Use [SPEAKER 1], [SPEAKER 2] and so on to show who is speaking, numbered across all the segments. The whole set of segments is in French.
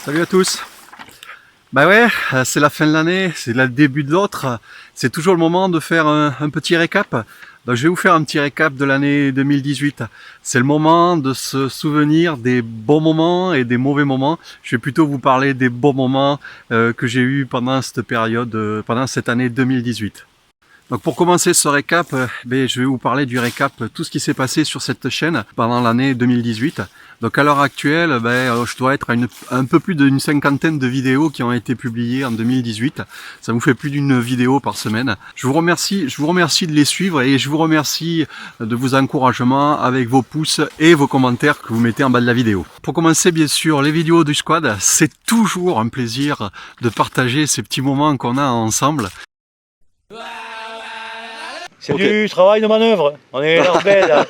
[SPEAKER 1] Salut à tous. Bah ouais, c'est la fin de l'année, c'est le début de l'autre. C'est toujours le moment de faire un petit récap. Donc je vais vous faire un petit récap de l'année 2018. C'est le moment de se souvenir des bons moments et des mauvais moments. Je vais plutôt vous parler des bons moments que j'ai eu pendant cette période, pendant cette année 2018. Donc pour commencer ce récap, je vais vous parler du récap, tout ce qui s'est passé sur cette chaîne pendant l'année 2018. Donc à l'heure actuelle, je dois être à un peu plus d'une cinquantaine de vidéos qui ont été publiées en 2018. Ça vous fait plus d'une vidéo par semaine. Je vous remercie de les suivre et je vous remercie de vos encouragements avec vos pouces et vos commentaires que vous mettez en bas de la vidéo. Pour commencer, bien sûr, les vidéos du squad, c'est toujours un plaisir de partager ces petits moments qu'on a ensemble.
[SPEAKER 2] C'est du travail de manœuvre, on est en belle.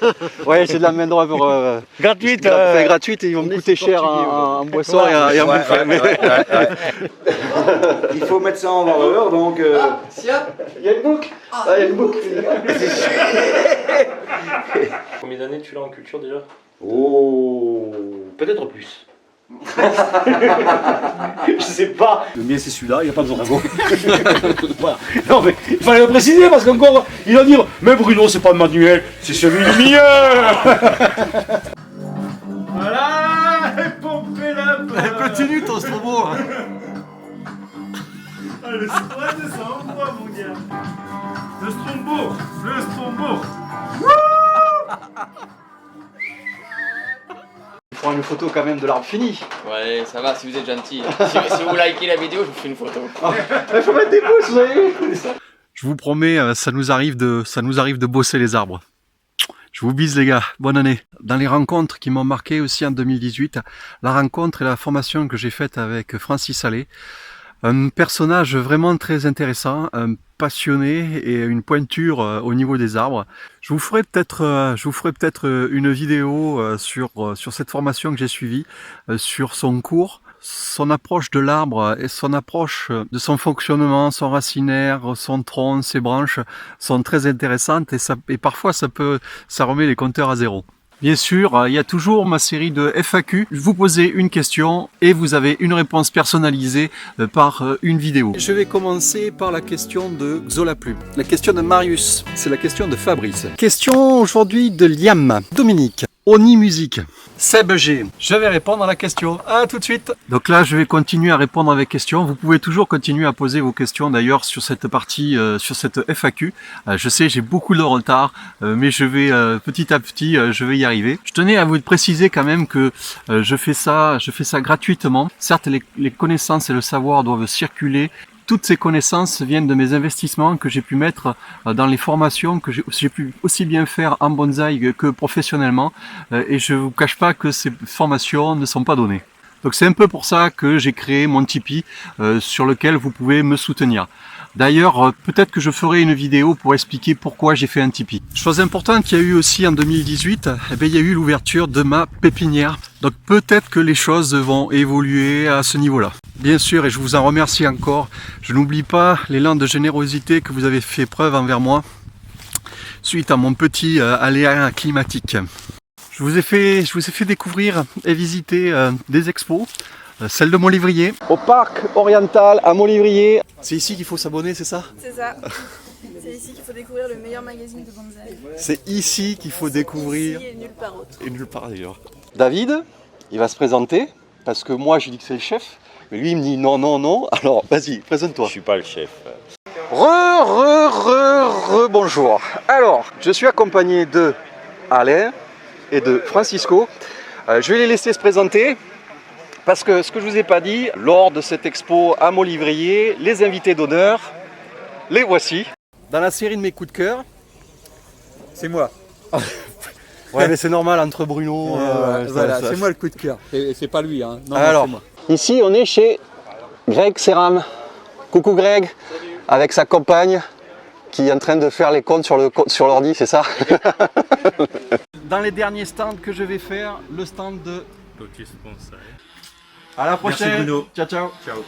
[SPEAKER 1] Ouais, c'est de la main d'œuvre
[SPEAKER 2] Gratuite.
[SPEAKER 1] gratuite et ils vont me coûter cher en boisson et en bouffe.
[SPEAKER 3] Il faut mettre ça en valeur, donc...
[SPEAKER 1] Il y a une boucle. Il y a une boucle.
[SPEAKER 4] Combien d'années tu l'as en culture déjà?
[SPEAKER 3] Oh, peut-être plus.
[SPEAKER 2] Je sais pas.
[SPEAKER 3] Le mien c'est celui-là, il n'y a pas besoin d'avoir.
[SPEAKER 2] Voilà. Non mais il fallait le préciser parce qu'encore il va dire mais Bruno c'est pas le manuel, c'est celui du milieu. Voilà, pompez la
[SPEAKER 1] Continue ton strobo.
[SPEAKER 2] Le strombo, c'est ça, on voit mon gars. Le strombo.
[SPEAKER 1] Prends une photo quand même de l'arbre fini.
[SPEAKER 4] Ouais, ça va, si vous êtes gentil. Si vous likez la vidéo, je vous fais une photo.
[SPEAKER 1] Il faut mettre des pouces, vous avez vu. Je vous promets, ça nous arrive de bosser les arbres. Je vous bise les gars, bonne année. Dans les rencontres qui m'ont marqué aussi en 2018, la rencontre et la formation que j'ai faite avec Francis Allais. Un personnage vraiment très intéressant, un passionné et une pointure au niveau des arbres. Je vous ferai peut-être une vidéo sur cette formation que j'ai suivie, sur son cours, son approche de l'arbre et son approche de son fonctionnement, son racinaire, son tronc, ses branches sont très intéressantes et parfois ça remet les compteurs à zéro. Bien sûr, il y a toujours ma série de FAQ. Vous posez une question et vous avez une réponse personnalisée par une vidéo. Je vais commencer par la question de Xolaplume. La question de Marius, c'est la question de Fabrice. Question aujourd'hui de Liam. Dominique. Oni Musique. Seb G. Je vais répondre à la question. À tout de suite. Donc là, je vais continuer à répondre avec questions. Vous pouvez toujours continuer à poser vos questions d'ailleurs sur cette partie, sur cette FAQ. Je sais, j'ai beaucoup de retard, mais je vais petit à petit, je vais y arriver. Je tenais à vous préciser quand même que je fais ça gratuitement. Certes, les connaissances et le savoir doivent circuler. Toutes ces connaissances viennent de mes investissements que j'ai pu mettre dans les formations que j'ai pu aussi bien faire en bonsaï que professionnellement. Et je vous cache pas que ces formations ne sont pas données. Donc c'est un peu pour ça que j'ai créé mon Tipeee sur lequel vous pouvez me soutenir. D'ailleurs, peut-être que je ferai une vidéo pour expliquer pourquoi j'ai fait un Tipeee. Chose importante qu'il y a eu aussi en 2018, il y a eu l'ouverture de ma pépinière. Donc peut-être que les choses vont évoluer à ce niveau-là. Bien sûr, et je vous en remercie encore, je n'oublie pas l'élan de générosité que vous avez fait preuve envers moi suite à mon petit aléa climatique. Je vous ai fait découvrir et visiter des expos. Celle de Montlévrier. Au parc oriental à Montlévrier. C'est ici qu'il faut s'abonner, c'est ça?
[SPEAKER 5] C'est ça. C'est ici qu'il faut découvrir le meilleur magazine de bonsaï.
[SPEAKER 1] C'est ici qu'il faut découvrir.
[SPEAKER 5] Ici et nulle part autre.
[SPEAKER 1] Et nulle part ailleurs. David, il va se présenter, parce que moi j'ai dit que c'est le chef, mais lui il me dit non, non, non. Alors vas-y, présente-toi.
[SPEAKER 2] Je suis pas le chef.
[SPEAKER 1] Bonjour. Alors, je suis accompagné de Alain et de Francisco. Je vais les laisser se présenter. Parce que ce que je ne vous ai pas dit, lors de cette expo à Montlévrier, les invités d'honneur, les voici. Dans la série de mes coups de cœur,
[SPEAKER 6] C'est moi.
[SPEAKER 1] ouais mais c'est normal entre Bruno.
[SPEAKER 6] Voilà, c'est moi le coup de cœur. C'est pas lui, hein. Non,
[SPEAKER 1] Alors,
[SPEAKER 6] c'est moi.
[SPEAKER 1] ici on est chez Greg Seram. Coucou Greg, avec sa compagne qui est en train de faire les comptes sur l'ordi, c'est ça? Dans les derniers stands que je vais faire, le stand de
[SPEAKER 4] Lotus Bonsaï.
[SPEAKER 1] À la prochaine.
[SPEAKER 6] Merci Bruno.
[SPEAKER 1] Ciao ciao.
[SPEAKER 6] Ciao.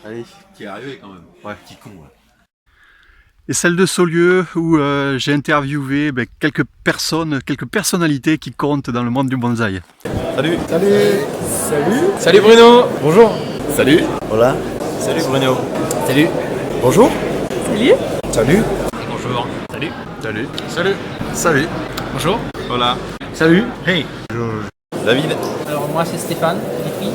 [SPEAKER 1] Allez.
[SPEAKER 6] Qui est arrivé quand même.
[SPEAKER 1] Ouais.
[SPEAKER 6] Petit con, ouais.
[SPEAKER 1] et celle de Saulieu où j'ai interviewé quelques personnes, quelques personnalités qui comptent dans le monde du bonsaï.
[SPEAKER 7] Salut.
[SPEAKER 6] Salut. Salut.
[SPEAKER 7] Salut Bruno. Bonjour. Salut.
[SPEAKER 3] Voilà.
[SPEAKER 7] Salut Bruno.
[SPEAKER 4] Salut.
[SPEAKER 7] Bonjour.
[SPEAKER 5] Salut.
[SPEAKER 7] Salut.
[SPEAKER 4] Bonjour. Salut.
[SPEAKER 7] Salut. Salut. Salut.
[SPEAKER 4] Bonjour.
[SPEAKER 7] Voilà.
[SPEAKER 2] Salut.
[SPEAKER 7] Hey. David.
[SPEAKER 4] Alors moi c'est Stéphane, Dimitri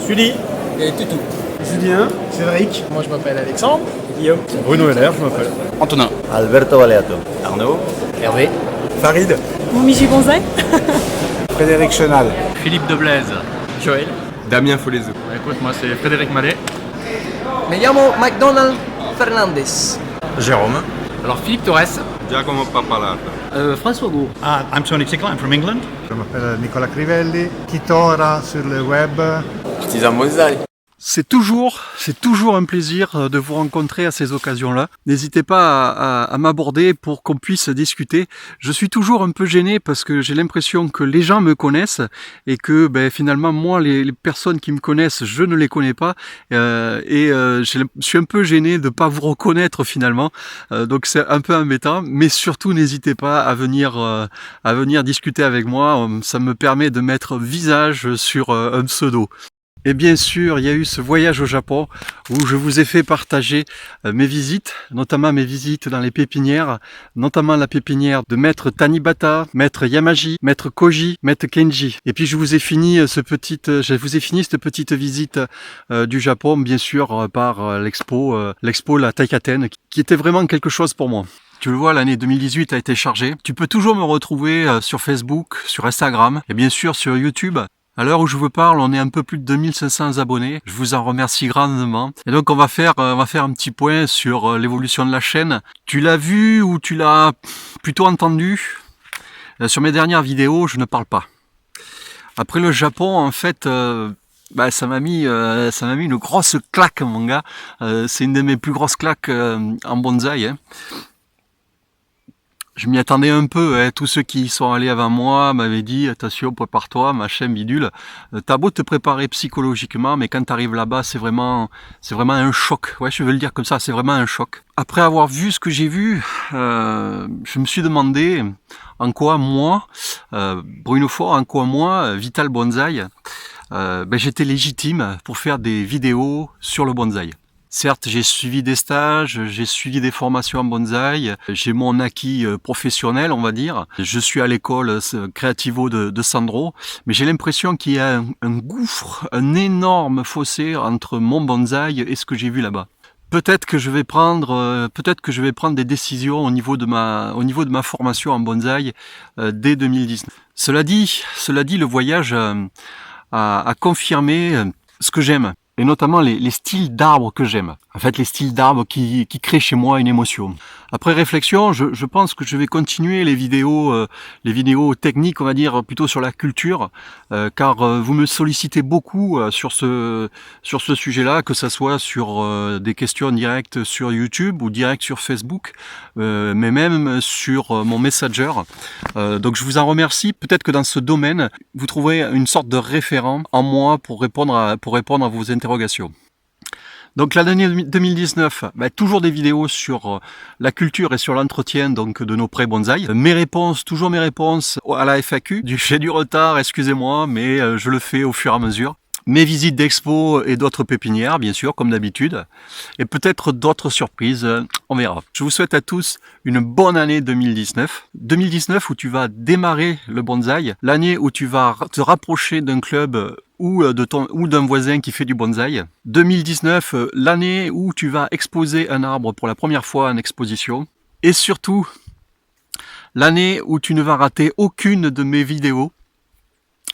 [SPEAKER 2] Sully.
[SPEAKER 4] et Tutu.
[SPEAKER 2] Julien. Cédric.
[SPEAKER 4] Moi je m'appelle Alexandre.
[SPEAKER 2] Guillaume.
[SPEAKER 7] Bruno Heller, je m'appelle.
[SPEAKER 4] Antonin.
[SPEAKER 3] Alberto Valeato.
[SPEAKER 7] Arnaud.
[SPEAKER 4] Hervé.
[SPEAKER 7] Farid.
[SPEAKER 5] Momiji Bonsaï.
[SPEAKER 2] Frédéric Chenal.
[SPEAKER 4] Philippe de Blaise. Joël.
[SPEAKER 7] Damien Folezou.
[SPEAKER 4] Écoute, moi c'est Frédéric Mallet.
[SPEAKER 8] Me llamo McDonald Fernandez.
[SPEAKER 7] Jérôme.
[SPEAKER 4] Alors Philippe Torres.
[SPEAKER 7] Giacomo Papalata.
[SPEAKER 8] François Gou.
[SPEAKER 9] I'm Tony Tickler, I'm from England. Je m'appelle Nicolas Crivelli, Kitora sur le web.
[SPEAKER 4] Artisan bonsaï.
[SPEAKER 1] C'est toujours un plaisir de vous rencontrer à ces occasions-là. N'hésitez pas à m'aborder pour qu'on puisse discuter. Je suis toujours un peu gêné parce que j'ai l'impression que les gens me connaissent et que finalement moi les personnes qui me connaissent je ne les connais pas je suis un peu gêné de pas vous reconnaître finalement. Donc c'est un peu embêtant, mais surtout n'hésitez pas à venir discuter avec moi. Ça me permet de mettre visage sur un pseudo. Et bien sûr, il y a eu ce voyage au Japon où je vous ai fait partager mes visites, notamment mes visites dans les pépinières, notamment la pépinière de Maître Tanibata, Maître Yamaji, Maître Koji, Maître Kenji. Et puis je vous ai fini cette petite visite du Japon, bien sûr, par l'expo la Taikaten, qui était vraiment quelque chose pour moi. Tu le vois, l'année 2018 a été chargée. Tu peux toujours me retrouver sur Facebook, sur Instagram et bien sûr sur YouTube. À l'heure où je vous parle, on est un peu plus de 2500 abonnés. Je vous en remercie grandement. Et donc on va faire un petit point sur l'évolution de la chaîne. Tu l'as vu ou tu l'as plutôt entendu? Sur mes dernières vidéos, je ne parle pas. Après le Japon, en fait, ça m'a mis une grosse claque, mon gars. C'est une de mes plus grosses claques en bonsaï. Hein. Je m'y attendais un peu, tous ceux qui y sont allés avant moi m'avaient dit attention, prépare-toi, machin bidule. T'as beau te préparer psychologiquement, mais quand t'arrives là-bas, c'est vraiment un choc. Ouais, je veux le dire comme ça, c'est vraiment un choc. Après avoir vu ce que j'ai vu, je me suis demandé en quoi moi, Bruno Faure, en quoi moi, Vital Bonsaï, j'étais légitime pour faire des vidéos sur le bonsaï. Certes, j'ai suivi des stages, j'ai suivi des formations en bonsaï, j'ai mon acquis professionnel, on va dire. Je suis à l'école Creativo de Sandro, mais j'ai l'impression qu'il y a un gouffre, un énorme fossé entre mon bonsaï et ce que j'ai vu là-bas. Peut-être que je vais prendre des décisions au niveau de ma formation en bonsaï dès 2019. Cela dit, le voyage a confirmé ce que j'aime. Et notamment les styles d'arbres que j'aime. En fait, les styles d'arbres qui créent chez moi une émotion. Après réflexion, je pense que je vais continuer les vidéos techniques, on va dire, plutôt sur la culture, car vous me sollicitez beaucoup sur ce sujet-là, que ça soit sur des questions directes sur YouTube ou directes sur Facebook, mais même sur mon Messenger. Donc je vous en remercie. Peut-être que dans ce domaine, vous trouverez une sorte de référent en moi pour répondre à vos interrogations. Donc l'année 2019, toujours des vidéos sur la culture et sur l'entretien donc de nos prés bonsaï. Toujours mes réponses à la FAQ. J'ai du retard, excusez-moi, mais je le fais au fur et à mesure. Mes visites d'expo et d'autres pépinières, bien sûr, comme d'habitude. Et peut-être d'autres surprises, on verra. Je vous souhaite à tous une bonne année 2019. 2019 où tu vas démarrer le bonsaï. L'année où tu vas te rapprocher d'un club ou d'un voisin qui fait du bonsaï. 2019, l'année où tu vas exposer un arbre pour la première fois en exposition. Et surtout, l'année où tu ne vas rater aucune de mes vidéos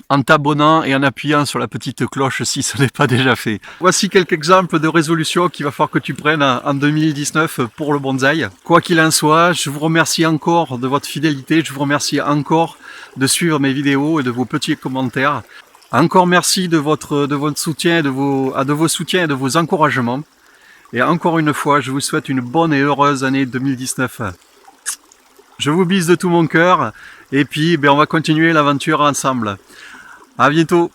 [SPEAKER 1] en t'abonnant et en appuyant sur la petite cloche si ce n'est pas déjà fait. Voici quelques exemples de résolutions qu'il va falloir que tu prennes en 2019 pour le bonsaï. Quoi qu'il en soit, je vous remercie encore de votre fidélité, je vous remercie encore de suivre mes vidéos et de vos petits commentaires. Encore merci de votre soutien, de vos soutiens et de vos encouragements. Et encore une fois, je vous souhaite une bonne et heureuse année 2019. Je vous bise de tout mon cœur et puis on va continuer l'aventure ensemble. À bientôt.